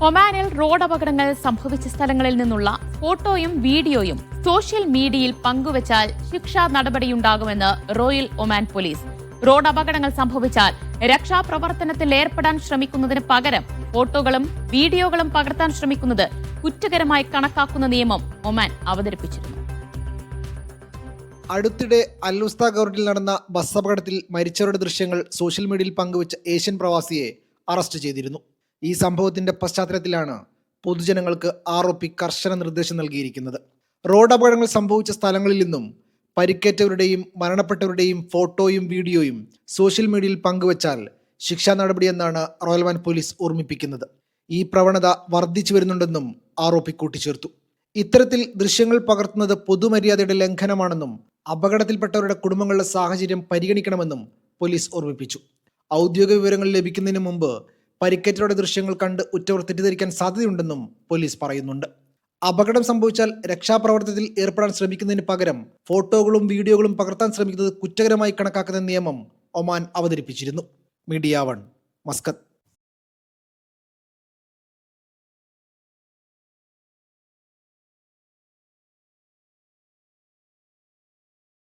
ഒമാനിൽ റോഡ് അപകടങ്ങൾ സംഭവിച്ച സ്ഥലങ്ങളിൽ നിന്നുള്ള ഫോട്ടോയും വീഡിയോയും സോഷ്യൽ മീഡിയയിൽ പങ്കുവച്ചാൽ ശിക്ഷാ നടപടിയുണ്ടാകുമെന്ന് റോയൽ ഒമാൻ പോലീസ്. റോഡ് അപകടങ്ങൾ സംഭവിച്ചാൽ രക്ഷാപ്രവർത്തനത്തിൽ ഏർപ്പെടാൻ ശ്രമിക്കുന്നതിന് പകരം ഫോട്ടോകളും വീഡിയോകളും പകർത്താൻ ശ്രമിക്കുന്നത് കുറ്റകരമായി കണക്കാക്കുന്ന നിയമം ഒമാൻ അവതരിപ്പിച്ചിരുന്നു. അടുത്തിടെ അൽ-ഉസ്ത ഗവർണിൽ നടന്ന ബസ് അപകടത്തിൽ മരിച്ചവരുടെ ദൃശ്യങ്ങൾ സോഷ്യൽ മീഡിയയിൽ പങ്കുവച്ച ഏഷ്യൻ പ്രവാസിയെ അറസ്റ്റ് ചെയ്തിരുന്നു. ഈ സംഭവത്തിന്റെ പശ്ചാത്തലത്തിലാണ് പൊതുജനങ്ങൾക്ക് ആർഒപി കർശന നിർദ്ദേശം നൽകിയിരിക്കുന്നത്. റോഡ് അപകടങ്ങൾ സംഭവിച്ച സ്ഥലങ്ങളിൽ നിന്നും പരിക്കേറ്റവരുടെയും മരണപ്പെട്ടവരുടെയും ഫോട്ടോയും വീഡിയോയും സോഷ്യൽ മീഡിയയിൽ പങ്കുവച്ചാൽ ശിക്ഷാ നടപടിയെന്നാണ് റോയൽ ഒമാൻ പോലീസ് ഓർമ്മിപ്പിക്കുന്നത്. ഈ പ്രവണത വർദ്ധിച്ചു വരുന്നുണ്ടെന്നും ആർഒപി കൂട്ടിച്ചേർത്തു. ഇത്തരത്തിൽ ദൃശ്യങ്ങൾ പകർത്തുന്നത് പൊതുമര്യാദയുടെ ലംഘനമാണെന്നും അപകടത്തിൽപ്പെട്ടവരുടെ കുടുംബങ്ങളുടെ സാഹചര്യം പരിഗണിക്കണമെന്നും പോലീസ് ഓർമ്മിപ്പിച്ചു. ഔദ്യോഗിക വിവരങ്ങൾ ലഭിക്കുന്നതിന് മുമ്പ് പരിക്കേറ്റവരുടെ ദൃശ്യങ്ങൾ കണ്ട് ഉറ്റവർ തെറ്റിദ്ധരിക്കാൻ സാധ്യതയുണ്ടെന്നും പോലീസ് പറയുന്നുണ്ട്. അപകടം സംഭവിച്ചാൽ രക്ഷാപ്രവർത്തനത്തിൽ ഏർപ്പെടാൻ ശ്രമിക്കുന്നതിന് പകരം ഫോട്ടോകളും വീഡിയോകളും പകർത്താൻ ശ്രമിക്കുന്നത് കുറ്റകരമായി കണക്കാക്കുന്ന നിയമം ഒമാൻ അവതരിപ്പിച്ചിരുന്നു. Media 1, Muscat.